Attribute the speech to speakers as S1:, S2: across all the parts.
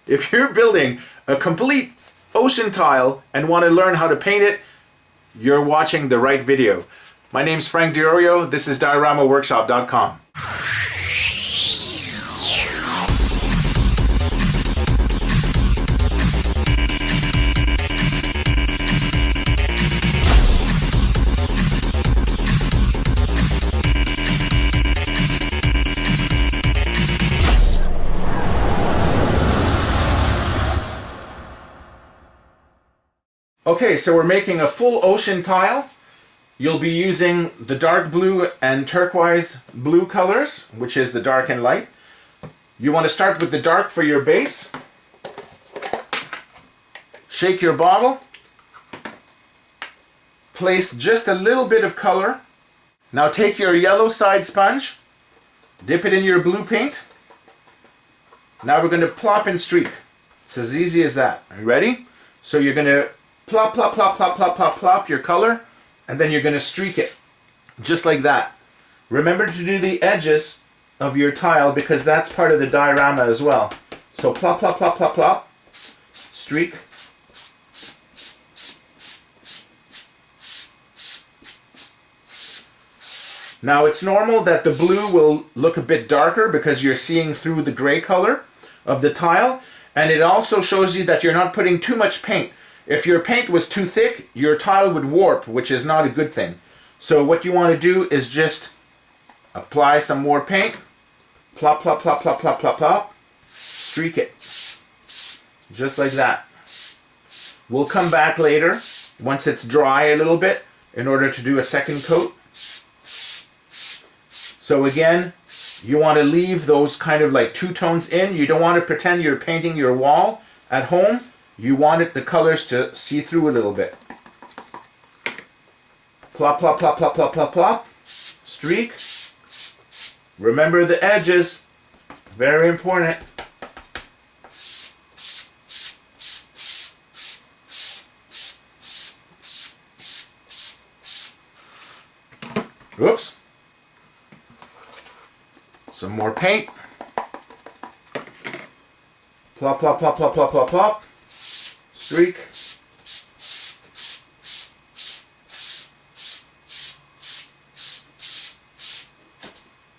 S1: If you're building a complete ocean tile and want to learn how to paint it, you're watching the right video. My name's Frank Diorio. This is DioramaWorkshop.com. Okay, so we're making a full ocean tile. You'll be using the dark blue and turquoise blue colors, which is the dark and light. You want to start with the dark for your base. Shake your bottle. Place just a little bit of color. Now take your yellow side sponge, dip it in your blue paint. Now we're going to plop and streak. It's as easy as that. Are you ready? So you're going to plop, plop, plop, plop, plop, plop, plop your color, and then you're going to streak it, just like that. Remember to do the edges of your tile because that's part of the diorama as well. So plop, plop, plop, plop, plop, streak. Now it's normal that the blue will look a bit darker because you're seeing through the gray color of the tile, and it also shows you that you're not putting too much paint. If your paint was too thick, your tile would warp, which is not a good thing. So what you want to do is just apply some more paint. Plop, plop, plop, plop, plop, plop, plop. Streak it. Just like that. We'll come back later, once it's dry a little bit, in order to do a second coat. So again, you want to leave those kind of like two tones in. You don't want to pretend you're painting your wall at home. You want the colors to see through a little bit. Plop, plop, plop, plop, plop, plop, plop. Streak. Remember the edges. Very important. Oops. Some more paint. Plop, plop, plop, plop, plop, plop, plop. Streak.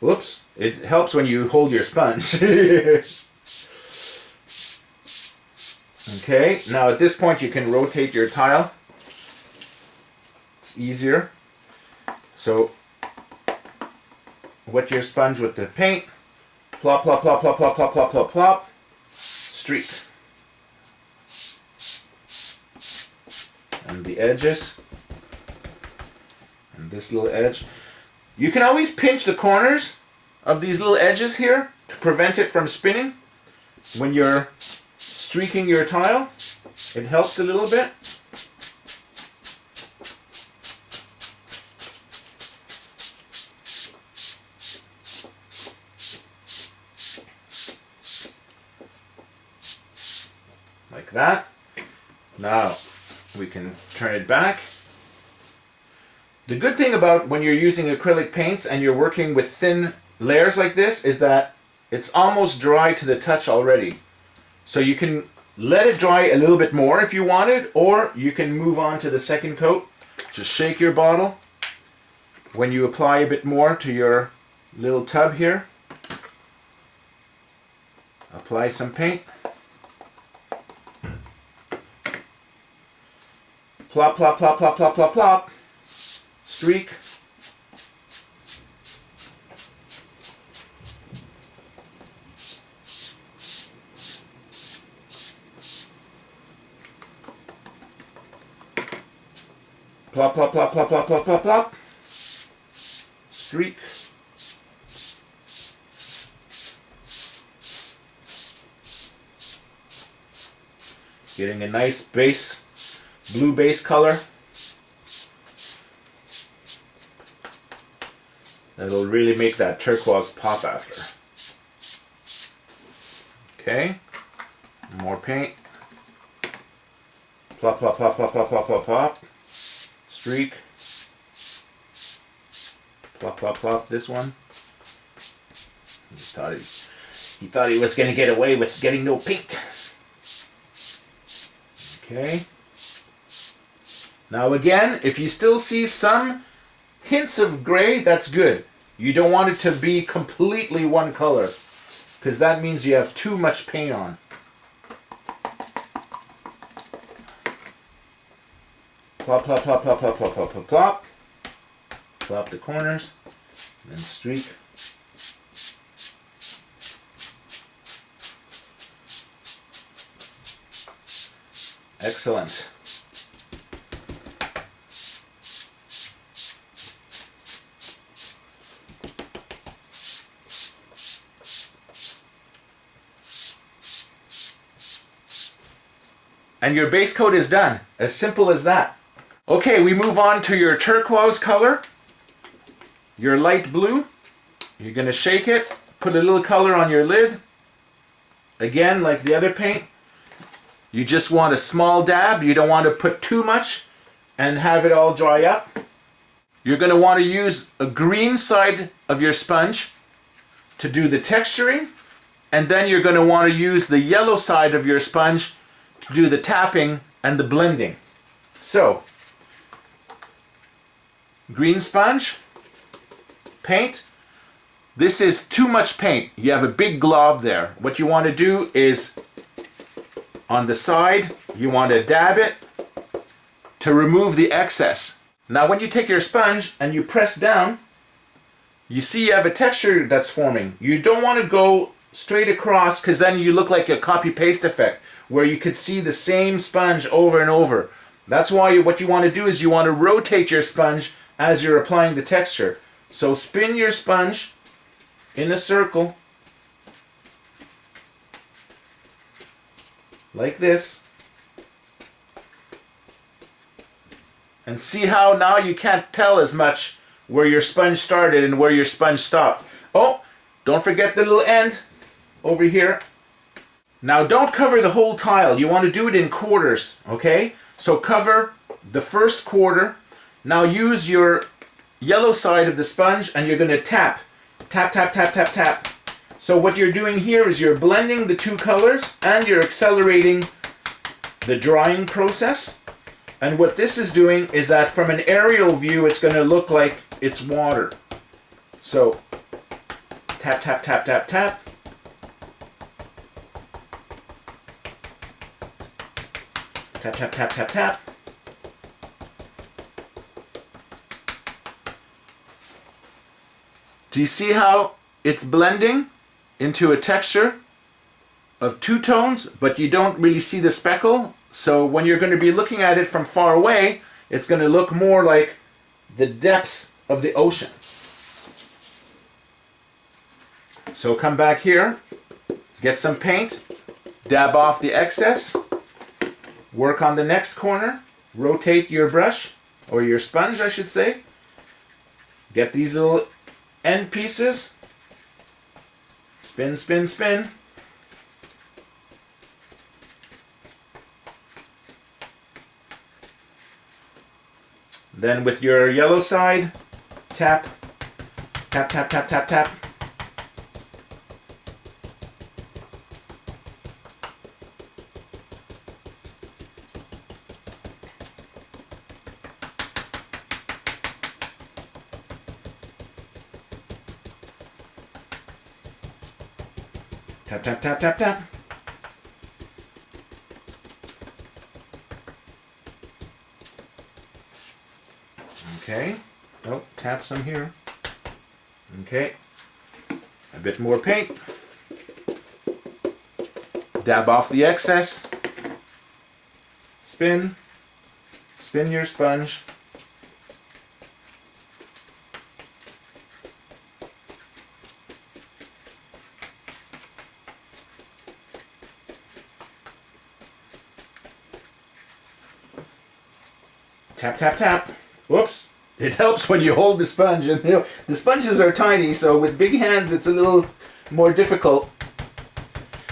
S1: Whoops. It helps when you hold your sponge. Okay, now at this point you can rotate your tile. It's easier. So wet your sponge with the paint. Plop, plop, plop, plop, plop, plop, plop, plop, plop. Streak. And the edges. And this little edge. You can always pinch the corners of these little edges here to prevent it from spinning when you're streaking your tile. It helps a little bit. Like that. Now we can turn it back. The good thing about when you're using acrylic paints and you're working with thin layers like this is that it's almost dry to the touch already. So you can let it dry a little bit more if you wanted, or you can move on to the second coat. Just shake your bottle. When you apply a bit more to your little tub here, apply some paint. Plop, plop, plop, plop, plop, plop, plop. Streak. Plop, plop, plop, plop, plop, plop, plop, plop. Streak. Getting a nice base, blue base color. That'll really make that turquoise pop after. Okay, more paint. Plop, plop, plop, plop, plop, plop, plop, plop. Streak. Plop, plop, plop, this one. He thought he was going to get away with getting no paint. Okay. Now again, if you still see some hints of gray, that's good. You don't want it to be completely one color, because that means you have too much paint on. Plop, plop, plop, plop, plop, plop, plop, plop, plop. Plop the corners, then streak. Excellent. And your base coat is done. As simple as that. Okay, we move on to your turquoise color. Your light blue. You're going to shake it. Put a little color on your lid. Again, like the other paint. You just want a small dab. You don't want to put too much and have it all dry up. You're going to want to use a green side of your sponge to do the texturing. And then you're going to want to use the yellow side of your sponge to do the tapping and the blending. So, green sponge, paint. This is too much paint. You have a big glob there. What you want to do is, on the side, you want to dab it to remove the excess. Now when you take your sponge and you press down, you see you have a texture that's forming. You don't want to go straight across, because then you look like a copy-paste effect, where you could see the same sponge over and over. That's why what you want to do is you want to rotate your sponge as you're applying the texture. So spin your sponge in a circle, like this. And see how now you can't tell as much where your sponge started and where your sponge stopped. Oh, don't forget the little end over here. Now don't cover the whole tile. You want to do it in quarters, okay? So cover the first quarter. Now use your yellow side of the sponge and you're going to tap. Tap, tap, tap, tap, tap. So what you're doing here is you're blending the two colors and you're accelerating the drying process. And what this is doing is that from an aerial view, it's going to look like it's water. So tap, tap, tap, tap, tap. Tap, tap, tap, tap, tap. Do you see how it's blending into a texture of two tones, but you don't really see the speckle? So when you're going to be looking at it from far away, it's going to look more like the depths of the ocean. So come back here, get some paint, dab off the excess. Work on the next corner, rotate your brush, or your sponge I should say. Get these little end pieces, spin, spin, spin. Then with your yellow side, tap, tap, tap, tap, tap, tap. Tap, tap, tap, tap, tap. Okay. Oh, tap some here. Okay. A bit more paint. Dab off the excess. Spin. Spin your sponge. Tap, tap, tap. Whoops. It helps when you hold the sponge. And you know, the sponges are tiny, so with big hands it's a little more difficult.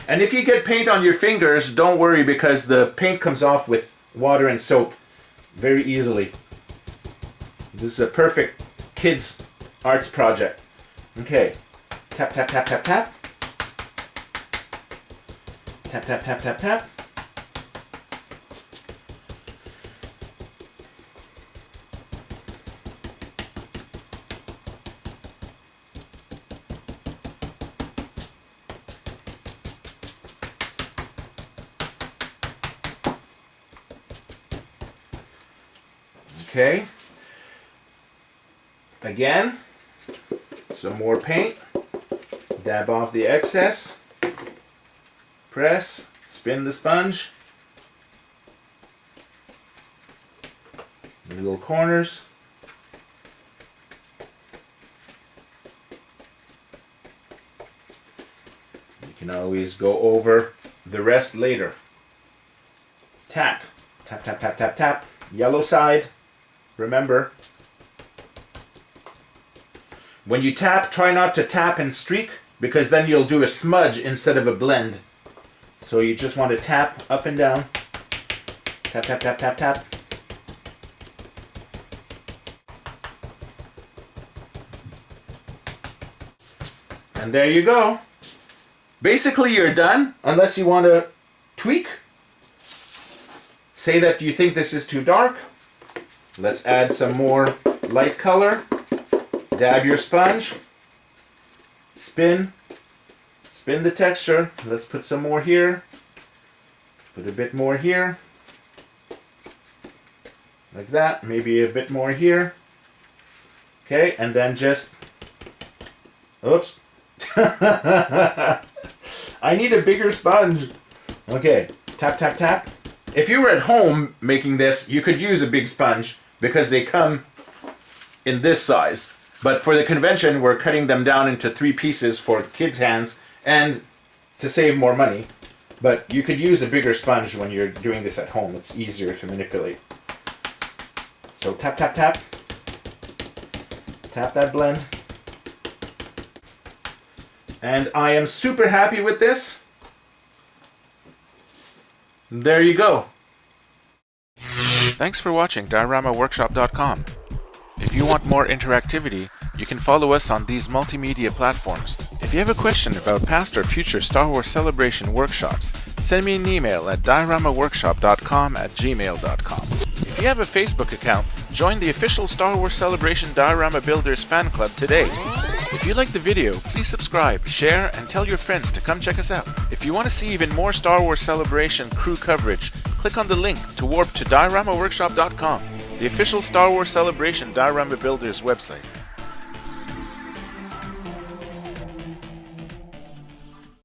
S1: And if you get paint on your fingers, don't worry, because the paint comes off with water and soap very easily. This is a perfect kids arts project. Okay. Tap, tap, tap, tap, tap. Tap, tap, tap, tap, tap. Okay. Again, some more paint. Dab off the excess. Press. Spin the sponge. Little corners. You can always go over the rest later. Tap. Tap, tap, tap, tap, tap. Yellow side. Remember, when you tap, try not to tap and streak, because then you'll do a smudge instead of a blend. So you just want to tap up and down. Tap, tap, tap, tap, tap. And there you go. Basically, you're done, unless you want to tweak. Say that you think this is too dark. Let's add some more light color. Dab your sponge. Spin. Spin the texture. Let's put some more here. Put a bit more here. Like that. Maybe a bit more here. Okay, and then just... Oops. I need a bigger sponge. Okay, tap, tap, tap. If you were at home making this, you could use a big sponge because they come in this size. But for the convention, we're cutting them down into 3 pieces for kids' hands and to save more money. But you could use a bigger sponge when you're doing this at home. It's easier to manipulate. So tap, tap, tap. Tap that blend. And I am super happy with this. There you go. Thanks for watching DioramaWorkshop.com. If you want more interactivity, you can follow us on these multimedia platforms. If you have a question about past or future Star Wars Celebration workshops, send me an email at dioramaworkshop.com@gmail.com. If you have a Facebook account, join the official Star Wars Celebration Diorama Builders fan club today. If you like the video, please subscribe, share, and tell your friends to come check us out. If you want to see even more Star Wars Celebration crew coverage, click on the link to warp to dioramaworkshop.com, the official Star Wars Celebration Diorama Builders website.